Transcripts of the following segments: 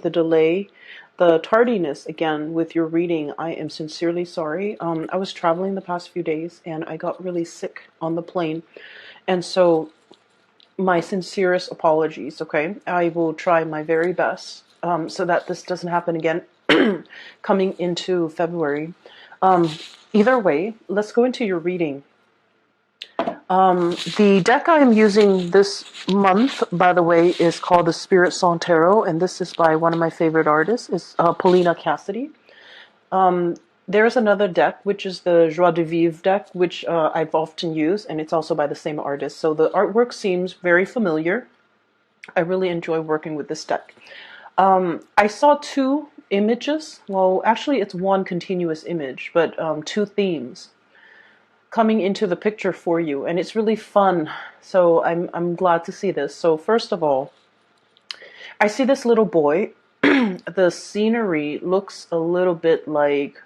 the delay, the tardiness again with your reading. I am sincerely sorry. I was traveling the past few days and I got really sick on the plane. And so my sincerest apologies, okay? I will try my very best so that this doesn't happen again coming into February. Um, Either way, let's go into your reading. The deck I am using this month, by the way, is called the Spirit Song Tarot, and this is by one of my favorite artists, is Paulina Cassidy. There's another deck, which is the Joie de Vivre deck, which I've often used, and it's also by the same artist. So the artwork seems very familiar. I really enjoy working with this deck. I saw two images. Well, actually, it's one continuous image, but two themes coming into the picture for you, and it's really fun. So I'm glad to see this. So first of all, I see this little boy. The scenery looks a little bit like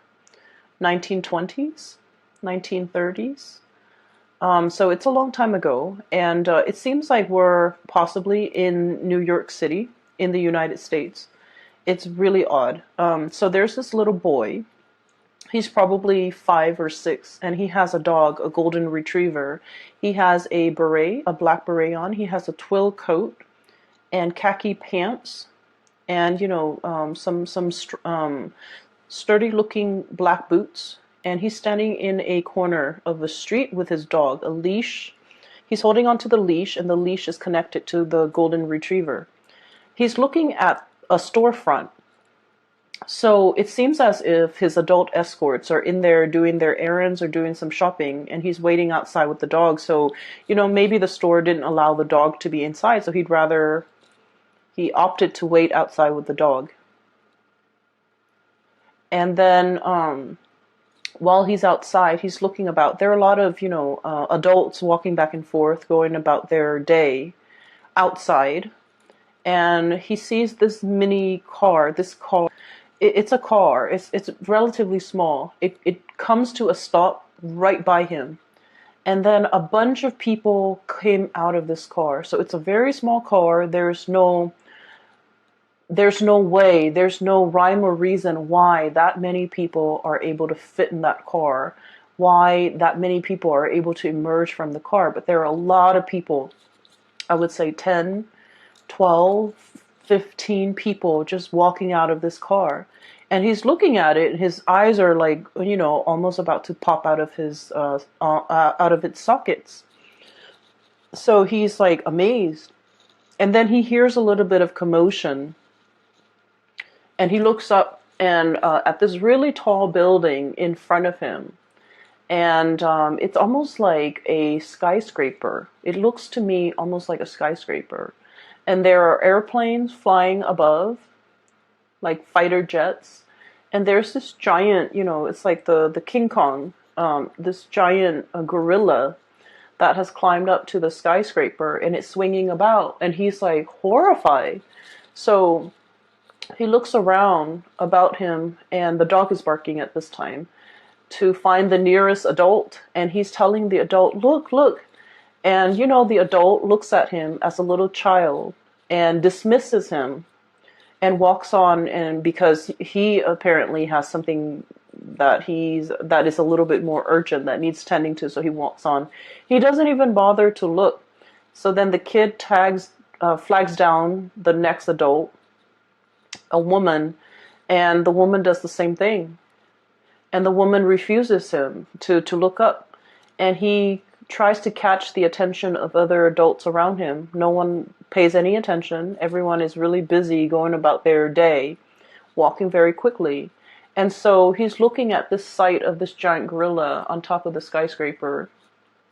1920s, 1930s. So it's a long time ago, and it seems like we're possibly in New York City in the United States. It's really odd. So there's this little boy. He's probably 5 or 6, and he has a dog, a golden retriever. He has a beret, a black beret on. He has a twill coat and khaki pants, and some sturdy-looking black boots. And he's standing in a corner of the street with his dog, a leash. He's holding onto the leash, and the leash is connected to the golden retriever. He's looking at a storefront. So it seems as if his adult escorts are in there doing their errands or doing some shopping, and he's waiting outside with the dog. So, maybe the store didn't allow the dog to be inside, so he opted to wait outside with the dog. And then while he's outside, he's looking about. There are a lot of, adults walking back and forth, going about their day outside. And he sees this mini car, it's a car. It's relatively small. It comes to a stop right by him. And then a bunch of people came out of this car. So it's a very small car. There's no way, there's no rhyme or reason why that many people are able to fit in that car, why that many people are able to emerge from the car. But there are a lot of people, I would say 10, 12, 15 people just walking out of this car. And he's looking at it, and his eyes are like, almost about to pop out of its sockets. So he's like amazed. And then he hears a little bit of commotion. And he looks up and at this really tall building in front of him. And it's almost like a skyscraper. It looks to me almost like a skyscraper. And there are airplanes flying above, like fighter jets. And there's this giant, it's like the King Kong, this giant gorilla that has climbed up to the skyscraper, and it's swinging about. And he's like horrified. So he looks around about him, and the dog is barking at this time, to find the nearest adult. And he's telling the adult, look. And, the adult looks at him as a little child and dismisses him and walks on. And because he apparently has something that is a little bit more urgent that needs tending to, so he walks on. He doesn't even bother to look. So then the kid flags down the next adult, a woman, and the woman does the same thing. And the woman refuses him to look up. And he tries to catch the attention of other adults around him. No one pays any attention. Everyone is really busy going about their day, walking very quickly. And so he's looking at this sight of this giant gorilla on top of the skyscraper,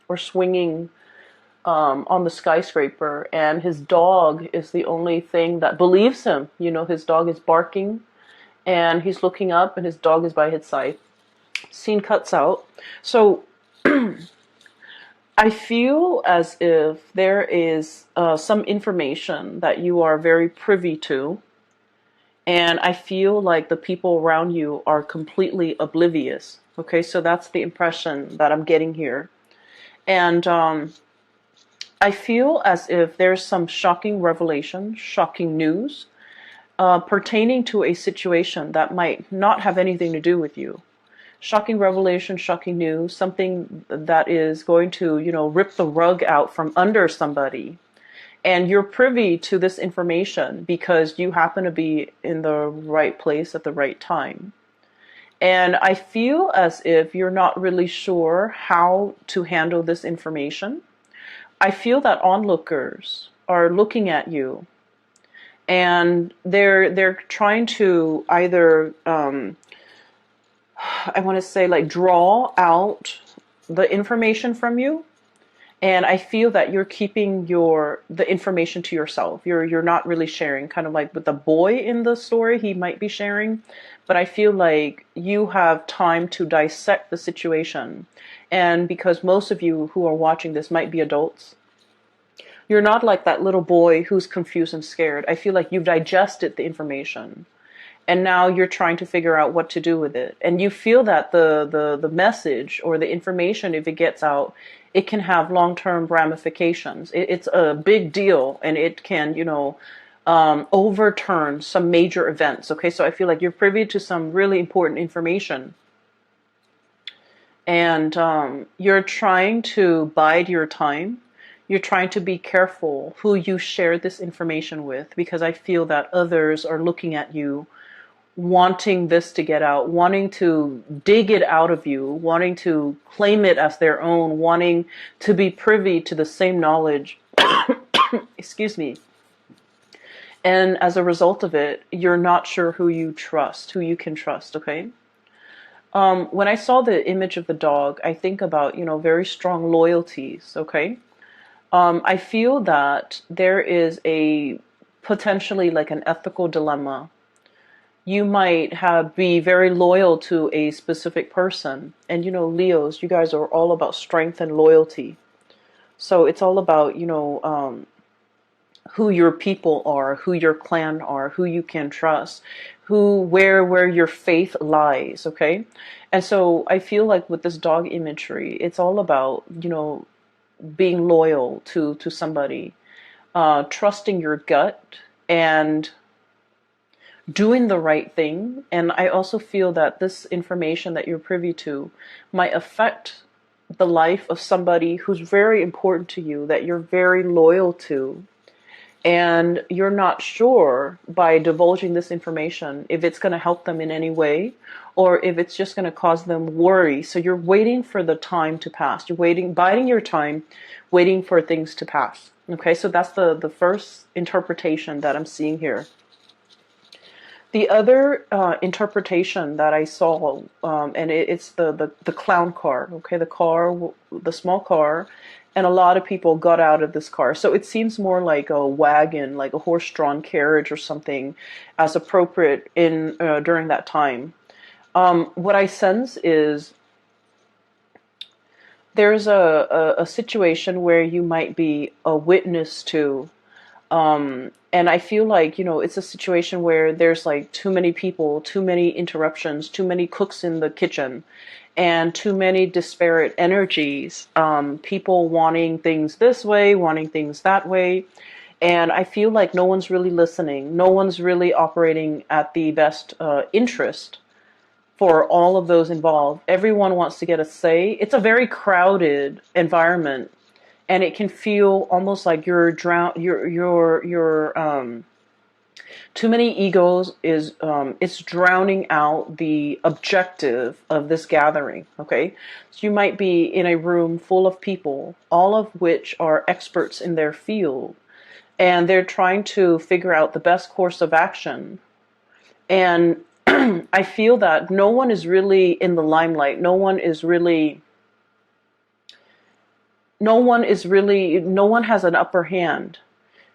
or swinging on the skyscraper, and his dog is the only thing that believes him. His dog is barking, and he's looking up, and his dog is by his side. Scene cuts out. So I feel as if there is some information that you are very privy to, and I feel like the people around you are completely oblivious. Okay, so that's the impression that I'm getting here. And I feel as if there's some shocking revelation, shocking news pertaining to a situation that might not have anything to do with you. Shocking revelation, shocking news, something that is going to, rip the rug out from under somebody. And you're privy to this information because you happen to be in the right place at the right time. And I feel as if you're not really sure how to handle this information. I feel that onlookers are looking at you and they're trying to either I want to say like draw out the information from you. And I feel that you're keeping the information to yourself. You're not really sharing, kind of like with the boy in the story, he might be sharing, but I feel like you have time to dissect the situation. And because most of you who are watching this might be adults, you're not like that little boy who's confused and scared. I feel like you've digested the information and now you're trying to figure out what to do with it. And you feel that the message or the information, if it gets out, it can have long-term ramifications. It's a big deal, and it can, overturn some major events. Okay, so I feel like you're privy to some really important information, and you're trying to bide your time. You're trying to be careful who you share this information with, because I feel that others are looking at you wanting this to get out, wanting to dig it out of you, wanting to claim it as their own, wanting to be privy to the same knowledge. Excuse me. And as a result of it, you're not sure who you can trust, okay? When I saw the image of the dog, I think about, very strong loyalties, okay? I feel that there is a potentially like an ethical dilemma. You might be very loyal to a specific person. And, Leos, you guys are all about strength and loyalty. So it's all about, who your people are, who your clan are, who you can trust, where your faith lies, okay? And so I feel like with this dog imagery, it's all about, being loyal to somebody, trusting your gut, and doing the right thing. And I also feel that this information that you're privy to might affect the life of somebody who's very important to you, that you're very loyal to. And you're not sure by divulging this information if it's going to help them in any way or if it's just going to cause them worry. So you're waiting for the time to pass. You're biding your time, waiting for things to pass. Okay, so that's the first interpretation that I'm seeing here. The other interpretation that I saw, and it's the clown car, okay, the small car, and a lot of people got out of this car. So it seems more like a wagon, like a horse-drawn carriage or something, as appropriate during that time. What I sense is there's a situation where you might be a witness to. And I feel like, it's a situation where there's like too many people, too many interruptions, too many cooks in the kitchen, and too many disparate energies. People wanting things this way, wanting things that way. And I feel like no one's really listening. No one's really operating at the best interest for all of those involved. Everyone wants to get a say. It's a very crowded environment. And it can feel almost like you're too many egos it's drowning out the objective of this gathering. Okay, so you might be in a room full of people, all of which are experts in their field, and they're trying to figure out the best course of action. And I feel that no one is really in the limelight. No one has an upper hand.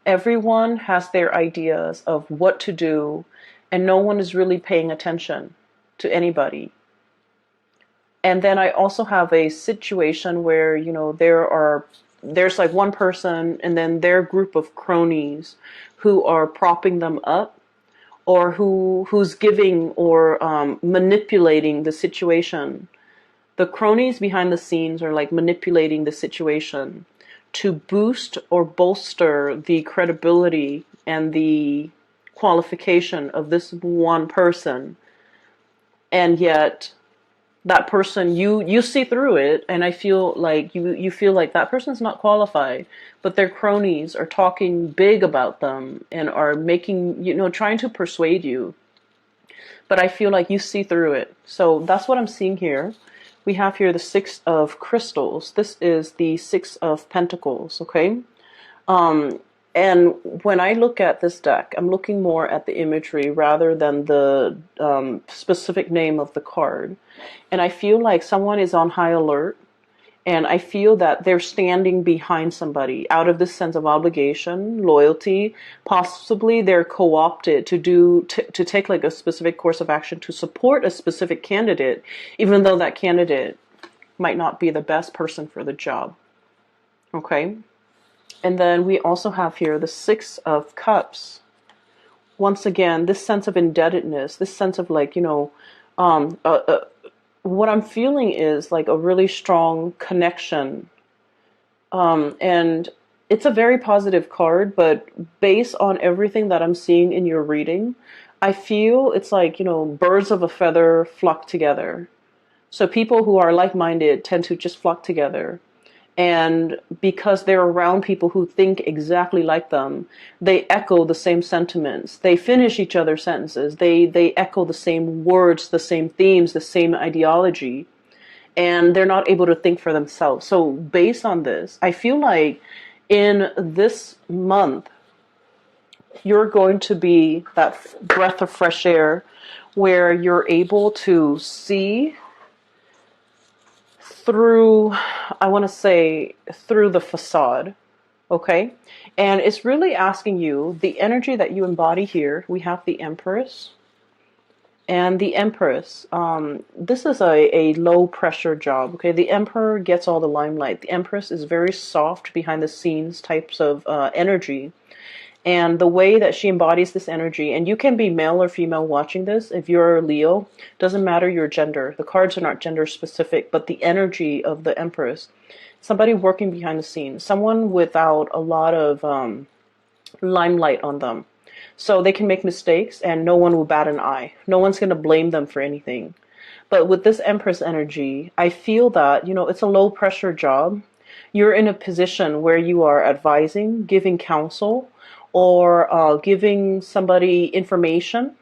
Everyone has their ideas of what to do, and no one is really paying attention to anybody. And then I also have a situation where, there's like one person and then their group of cronies who are propping them up, or who's giving or manipulating the situation. The cronies behind the scenes are like manipulating the situation to boost or bolster the credibility and the qualification of this one person, and yet that person, you see through it, and I feel like you feel like that person's not qualified, but their cronies are talking big about them and are making, trying to persuade you, but I feel like you see through it. So that's what I'm seeing here. We have here the Six of Crystals. This is the Six of Pentacles, okay? And when I look at this deck, I'm looking more at the imagery rather than the specific name of the card. And I feel like someone is on high alert, and I feel that they're standing behind somebody out of this sense of obligation, loyalty. Possibly they're co-opted to take like a specific course of action to support a specific candidate, even though that candidate might not be the best person for the job. Okay? And then we also have here the Six of Cups. Once again, this sense of indebtedness, this sense of like, what I'm feeling is like a really strong connection. And it's a very positive card, but based on everything that I'm seeing in your reading, I feel it's like, birds of a feather flock together. So people who are like-minded tend to just flock together. And because they're around people who think exactly like them, they echo the same sentiments. They finish each other's sentences. They echo the same words, the same themes, the same ideology. And they're not able to think for themselves. So based on this, I feel like in this month, you're going to be that breath of fresh air where you're able to see through, I want to say, through the facade, okay? And it's really asking you, the energy that you embody here, we have the Empress and the Empress. This is a low pressure job, okay? The Emperor gets all the limelight. The Empress is very soft, behind the scenes types of energy. And the way that she embodies this energy, and you can be male or female watching this. If you're Leo, doesn't matter your gender. The cards are not gender specific, but the energy of the Empress, somebody working behind the scenes, someone without a lot of limelight on them. So they can make mistakes and no one will bat an eye. No one's going to blame them for anything. But with this Empress energy, I feel that, it's a low pressure job. You're in a position where you are advising, giving counsel, or giving somebody information.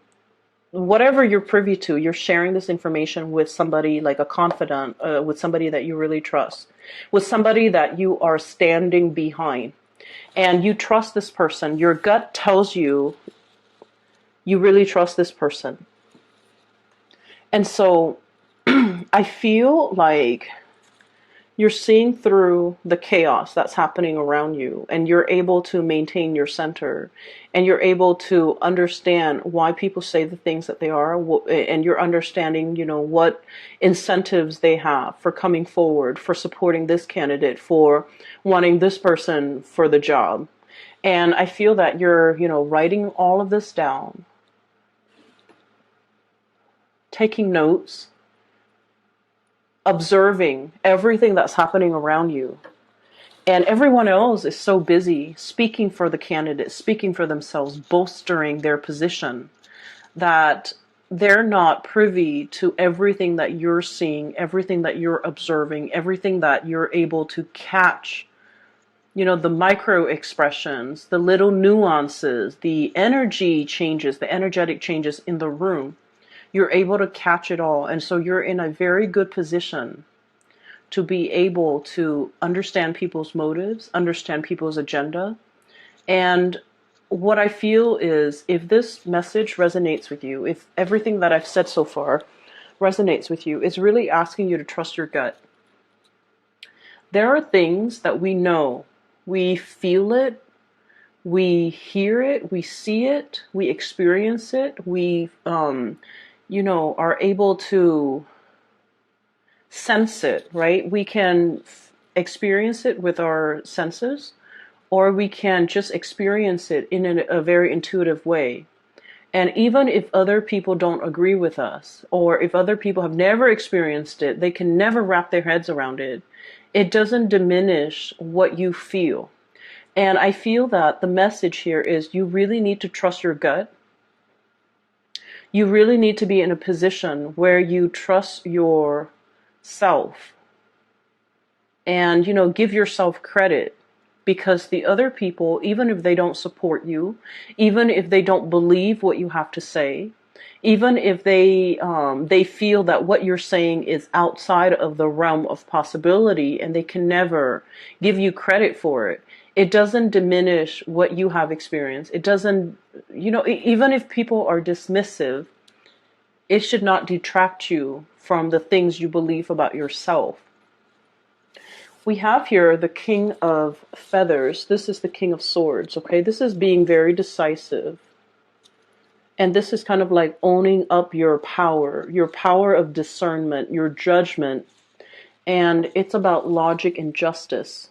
Whatever you're privy to, you're sharing this information with somebody like a confidant, with somebody that you really trust, with somebody that you are standing behind. And you trust this person. Your gut tells you you really trust this person. And so I feel like you're seeing through the chaos that's happening around you, and you're able to maintain your center, and you're able to understand why people say the things that they are, and you're understanding, what incentives they have for coming forward, for supporting this candidate, for wanting this person for the job. And I feel that you're, writing all of this down, taking notes, observing everything that's happening around you. And everyone else is so busy speaking for the candidate, speaking for themselves, bolstering their position, that they're not privy to everything that you're seeing, everything that you're observing, everything that you're able to catch. The micro expressions, the little nuances, the energy changes, the energetic changes in the room. You're able to catch it all. And so you're in a very good position to be able to understand people's motives, understand people's agenda. And what I feel is, if this message resonates with you, if everything that I've said so far resonates with you, it's really asking you to trust your gut. There are things that we know, we feel it, we hear it, we see it, we experience it, we are able to sense it, right? We can experience it with our senses, or we can just experience it in a very intuitive way. And even if other people don't agree with us, or if other people have never experienced it, they can never wrap their heads around it, it doesn't diminish what you feel. And I feel that the message here is you really need to trust your gut. You really need to be in a position where you trust yourself and, give yourself credit, because the other people, even if they don't support you, even if they don't believe what you have to say, even if they feel that what you're saying is outside of the realm of possibility and they can never give you credit for it, it doesn't diminish what you have experienced. It doesn't, even if people are dismissive, it should not detract you from the things you believe about yourself. We have here the King of Feathers. This is the King of Swords, okay? This is being very decisive. And this is kind of like owning up your power of discernment, your judgment. And it's about logic and justice.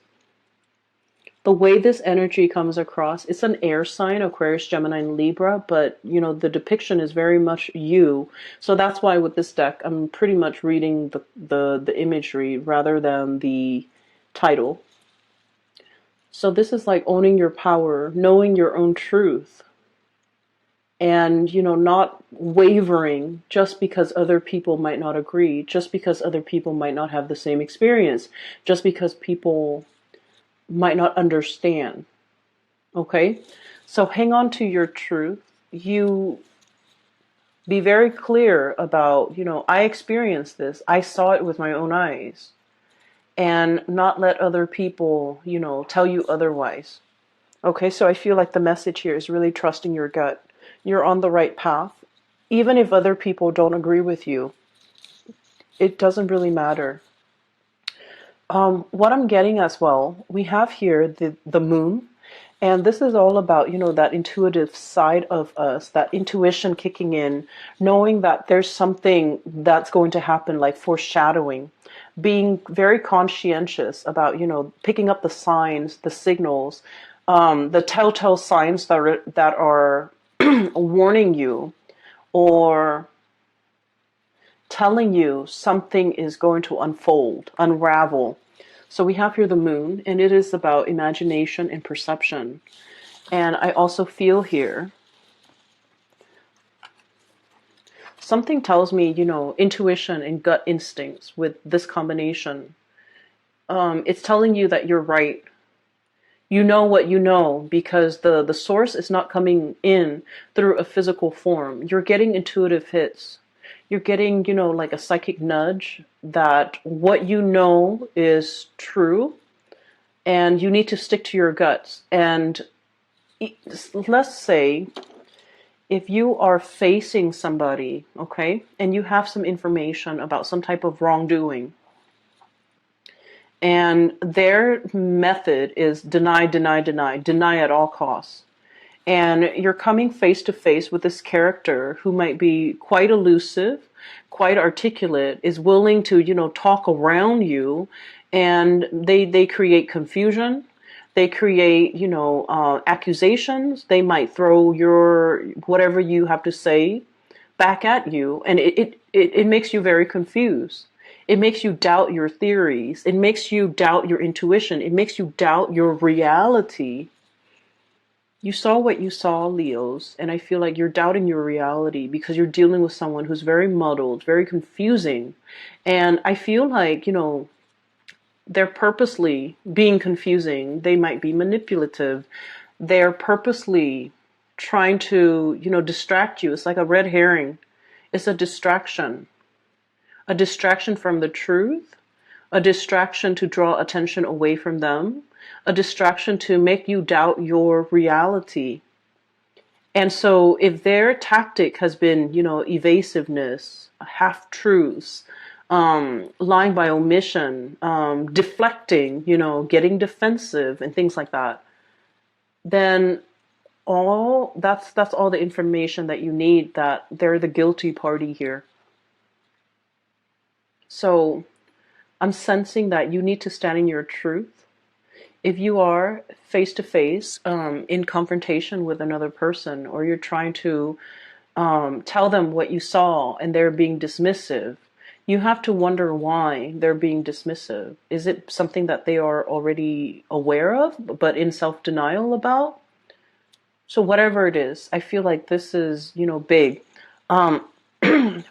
The way this energy comes across, it's an air sign, Aquarius, Gemini, and Libra, but, the depiction is very much you. So that's why with this deck, I'm pretty much reading the imagery rather than the title. So this is like owning your power, knowing your own truth, and, not wavering just because other people might not agree, just because other people might not have the same experience, just because people might not understand. Okay? So hang on to your truth. You be very clear about, I experienced this. I saw it with my own eyes. And not let other people, tell you otherwise. Okay, so I feel like the message here is really trusting your gut. You're on the right path. Even if other people don't agree with you, it doesn't really matter. What I'm getting as well, we have here the moon, and this is all about, that intuitive side of us, that intuition kicking in, knowing that there's something that's going to happen, like foreshadowing, being very conscientious about, picking up the signs, the signals, the telltale signs that are warning you or telling you something is going to unfold, unravel. So we have here the moon, and it is about imagination and perception. And I also feel here, something tells me, intuition and gut instincts with this combination. It's telling you that you're right. You know what you know because the source is not coming in through a physical form. You're getting intuitive hits. You're getting, like a psychic nudge that what you know is true and you need to stick to your guts. And let's say if you are facing somebody, okay, and you have some information about some type of wrongdoing, and their method is deny, deny, deny, deny at all costs. And you're coming face to face with this character who might be quite elusive, quite articulate, is willing to, talk around you, and they create confusion. They create, accusations. They might throw your whatever you have to say back at you, and it makes you very confused. It makes you doubt your theories. It makes you doubt your intuition. It makes you doubt your reality. You saw what you saw, Leos, and I feel like you're doubting your reality because you're dealing with someone who's very muddled, very confusing. And I feel like, they're purposely being confusing. They might be manipulative. They're purposely trying to, distract you. It's like a red herring. It's a distraction from the truth, a distraction to draw attention away from them, a distraction to make you doubt your reality. And so if their tactic has been, evasiveness, half-truths, lying by omission, deflecting, getting defensive and things like that, then that's all the information that you need, that they're the guilty party here. So I'm sensing that you need to stand in your truth. If you are face to face in confrontation with another person, or you're trying to tell them what you saw and they're being dismissive, you have to wonder why they're being dismissive. Is it something that they are already aware of, but in self-denial about? So whatever it is, I feel like this is, big. Um,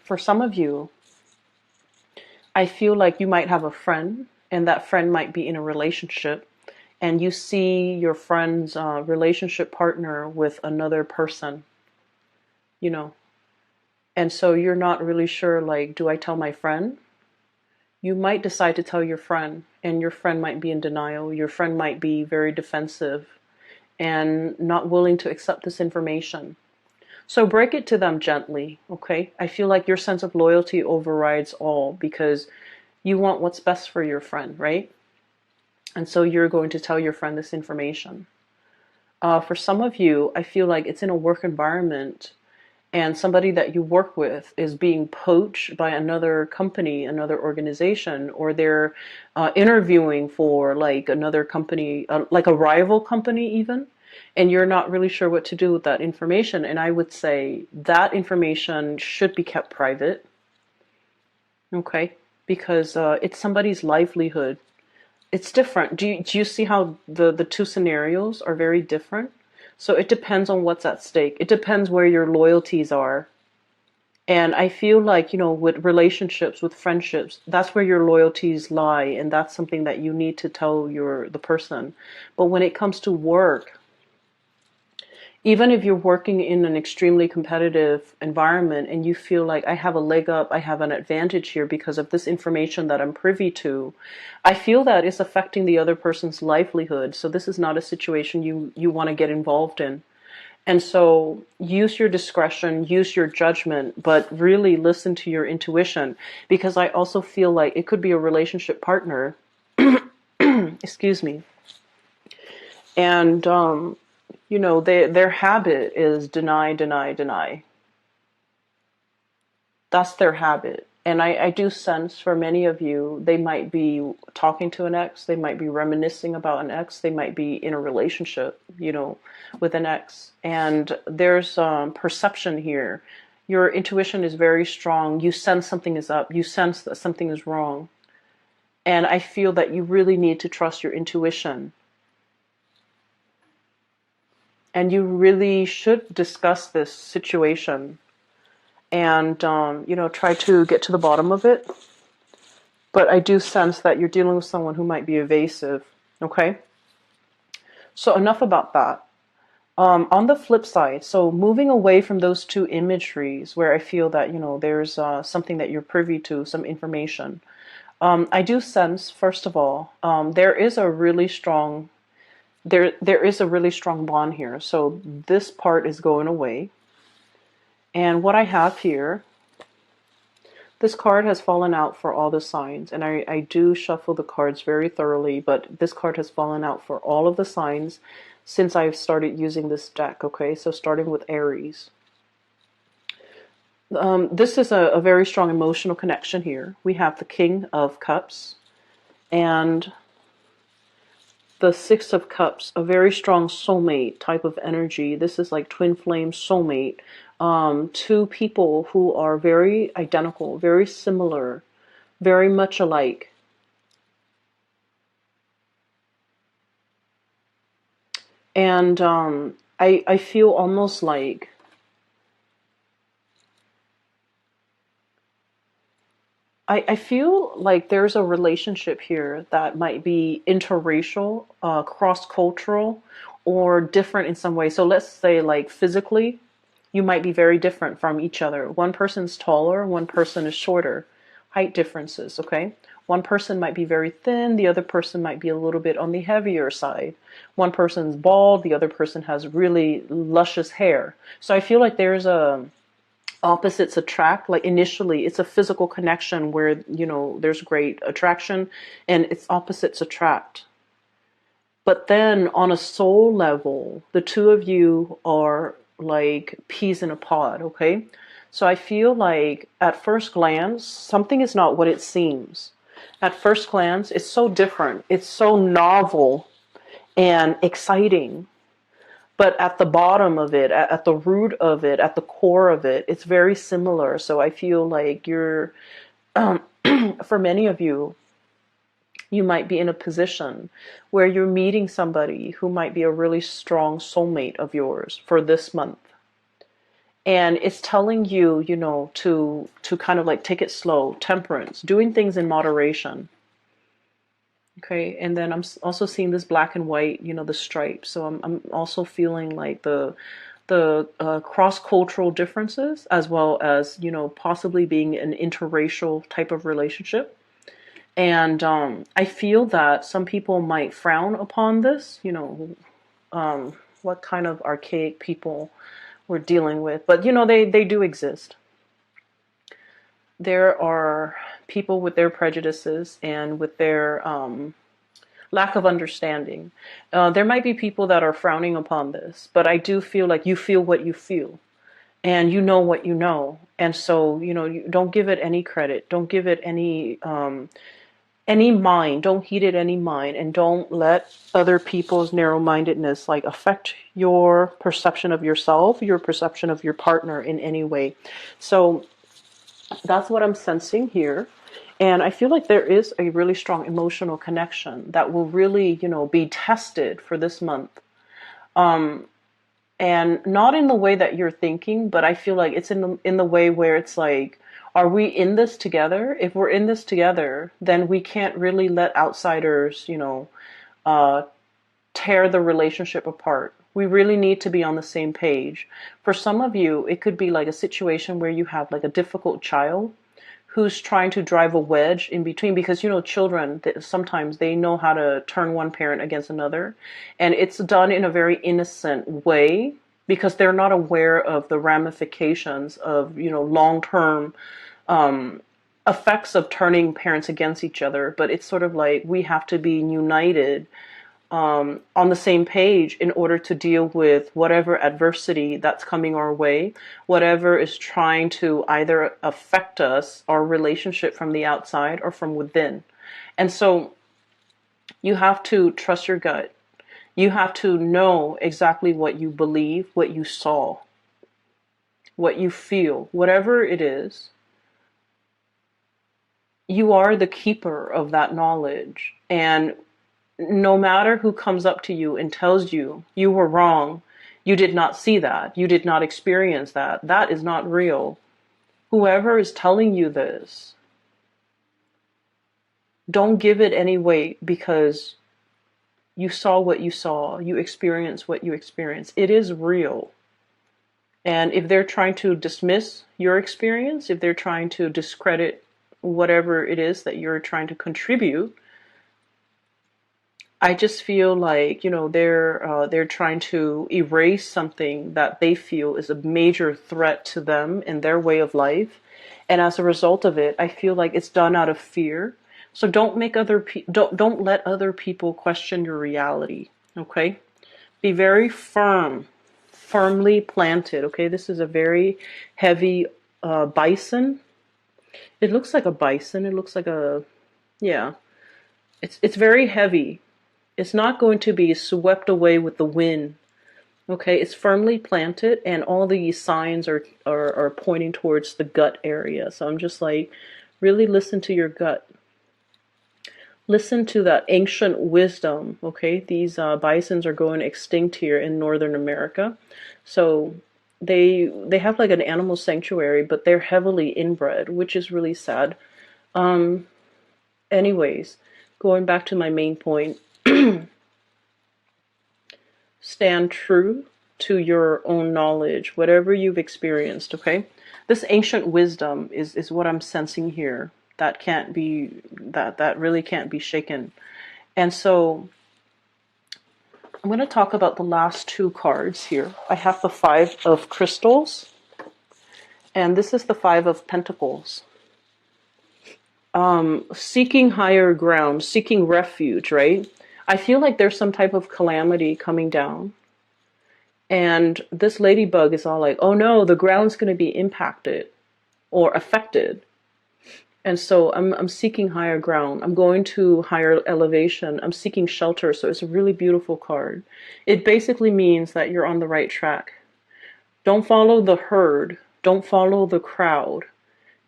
for some of you, I feel like you might have a friend, and that friend might be in a relationship, and you see your friend's relationship partner with another person, you know, and so you're not really sure, like, do I tell my friend? You might decide to tell your friend, and your friend might be in denial. Your friend might be very defensive and not willing to accept this information. So break it to them gently, okay? I feel like your sense of loyalty overrides all because you want what's best for your friend, right? And so you're going to tell your friend this information. For some of you, I feel like it's in a work environment and somebody that you work with is being poached by another company, another organization, or they're interviewing for like another company, like a rival company even, and you're not really sure what to do with that information. And I would say that information should be kept private, okay? Because it's somebody's livelihood. It's different. Do you see how the two scenarios are very different? So it depends on what's at stake. It depends where your loyalties are. And I feel like, with relationships, with friendships, that's where your loyalties lie, and that's something that you need to tell the person. But when it comes to work, even if you're working in an extremely competitive environment and you feel like I have a leg up, I have an advantage here because of this information that I'm privy to, I feel that it's affecting the other person's livelihood. So this is not a situation you want to get involved in. And so use your discretion, use your judgment, but really listen to your intuition, because I also feel like it could be a relationship partner, excuse me, and their habit is deny, deny, deny. That's their habit. And I do sense for many of you, they might be talking to an ex, they might be reminiscing about an ex, they might be in a relationship, with an ex. And there's perception here. Your intuition is very strong. You sense something is up, you sense that something is wrong. And I feel that you really need to trust your intuition. And you really should discuss this situation and try to get to the bottom of it. But I do sense that you're dealing with someone who might be evasive. Okay, so enough about that. On the flip side, so moving away from those two imageries where I feel that there's something that you're privy to, some information, I do sense, first of all, there is a really strong there is a really strong bond here. So this part is going away. And what I have here, this card has fallen out for all the signs, and I do shuffle the cards very thoroughly, but this card has fallen out for all of the signs since I've started using this deck, okay? So starting with Aries. This is a very strong emotional connection here. We have the King of Cups and the Six of Cups, a very strong soulmate type of energy. This is like twin flame soulmate. Two people who are very identical, very similar, very much alike. And I feel almost like I feel like there's a relationship here that might be interracial, cross-cultural, or different in some way. So let's say like physically, you might be very different from each other. One person's taller, one person is shorter. Height differences, okay? One person might be very thin, the other person might be a little bit on the heavier side. One person's bald, the other person has really luscious hair. So I feel like there's a opposites attract. Like initially it's a physical connection where there's great attraction and it's opposites attract, but then on a soul level the two of you are like peas in a pod, okay? So I feel like at first glance something is not what it seems. At first glance it's so different, it's so novel and exciting. But at the bottom of it, at the root of it, at the core of it, it's very similar. So I feel like you're, for many of you, you might be in a position where you're meeting somebody who might be a really strong soulmate of yours for this month. And it's telling you, you know, to kind of like take it slow, temperance, doing things in moderation. Okay, and then also seeing this black and white, you know, the stripes. So I'm also feeling like the cross-cultural differences, as well as, you know, possibly being an interracial type of relationship. And I feel that some people might frown upon this, you know, what kind of archaic people we're dealing with. But, you know, they do exist. There are people with their prejudices and with their lack of understanding. There might be people that are frowning upon this, but I do feel like you feel what you feel and you know what you know. And so, you know, you don't give it any credit. Don't give it any mind. Don't heed it any mind, and don't let other people's narrow-mindedness like affect your perception of yourself, your perception of your partner in any way. So that's what I'm sensing here. And I feel like there is a really strong emotional connection that will really, you know, be tested for this month. And not in the way that you're thinking, but I feel like it's in the way where it's like, are we in this together? If we're in this together, then we can't really let outsiders, you know, tear the relationship apart. We really need to be on the same page. For some of you, it could be like a situation where you have like a difficult child who's trying to drive a wedge in between, because, you know, children, sometimes they know how to turn one parent against another, and it's done in a very innocent way because they're not aware of the ramifications of, you know, long-term effects of turning parents against each other. But it's sort of like we have to be united on the same page in order to deal with whatever adversity that's coming our way, whatever is trying to either affect us, our relationship from the outside or from within. And so you have to trust your gut. You have to know exactly what you believe, what you saw, what you feel, whatever it is. You are the keeper of that knowledge. And no matter who comes up to you and tells you you were wrong, you did not see that, you did not experience that, that is not real. Whoever is telling you this, don't give it any weight, because you saw what you saw, you experienced what you experienced. It is real. And if they're trying to dismiss your experience, if they're trying to discredit whatever it is that you're trying to contribute, I just feel like, you know, they're trying to erase something that they feel is a major threat to them and their way of life, and as a result of it, I feel like it's done out of fear. So don't let other people question your reality. Okay, be very firmly planted. Okay, this is a very heavy bison. It looks like a bison. It looks like a, yeah. It's very heavy. It's not going to be swept away with the wind. Okay, it's firmly planted, and all these signs are pointing towards the gut area. So I'm just like, really listen to your gut. Listen to that ancient wisdom. Okay, these bisons are going extinct here in Northern America. So they have like an animal sanctuary, but they're heavily inbred, which is really sad. Anyways, going back to my main point. Stand true to your own knowledge, whatever you've experienced, okay? This ancient wisdom is what I'm sensing here. That can't be, that really can't be shaken. And so I'm going to talk about the last two cards here. I have the Five of Crystals, and this is the Five of Pentacles. Seeking higher ground, seeking refuge, right? I feel like there's some type of calamity coming down. And this ladybug is all like, oh no, the ground's going to be impacted or affected. And so I'm seeking higher ground. I'm going to higher elevation. I'm seeking shelter. So it's a really beautiful card. It basically means that you're on the right track. Don't follow the herd. Don't follow the crowd.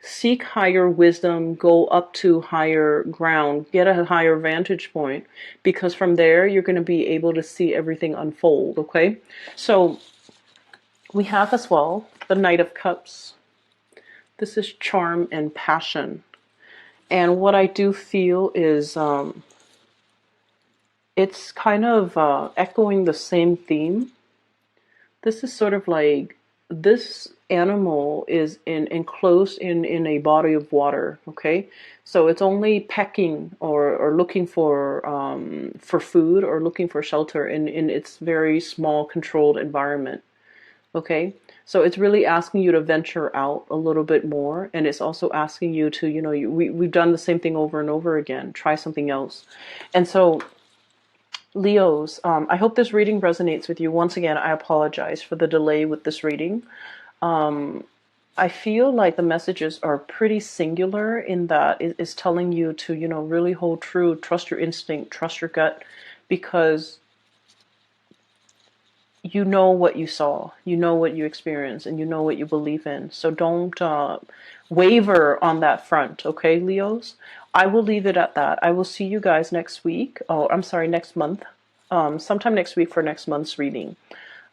Seek higher wisdom, go up to higher ground, get a higher vantage point, because from there you're going to be able to see everything unfold, okay? So we have as well the Knight of Cups. This is charm and passion. And what I do feel is it's kind of echoing the same theme. This is sort of like this animal is enclosed in a body of water, okay? So it's only pecking or looking for food or looking for shelter in its very small controlled environment, okay? So it's really asking you to venture out a little bit more, and it's also asking you to, we've done the same thing over and over again. Try something else. And so Leos, I hope this reading resonates with you. Once again, I apologize for the delay with this reading. I feel like the messages are pretty singular in that it's telling you to, really hold true, trust your instinct, trust your gut, because you know what you saw, you know what you experienced, and you know what you believe in. So don't waver on that front, okay, Leos? I will leave it at that. I will see you guys next week. Oh, I'm sorry, next month. Sometime next week for next month's reading.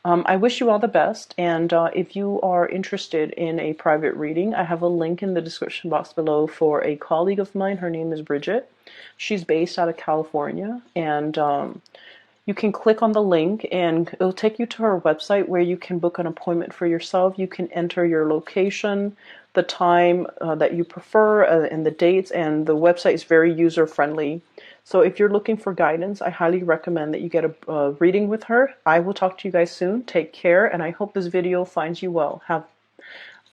I wish you all the best, and if you are interested in a private reading, I have a link in the description box below for a colleague of mine. Her name is Bridget. She's based out of California, and you can click on the link and it'll take you to her website where you can book an appointment for yourself. You can enter your location, the time that you prefer, and the dates, and the website is very user friendly. So if you're looking for guidance, I highly recommend that you get a reading with her. I will talk to you guys soon. Take care, and I hope this video finds you well. Have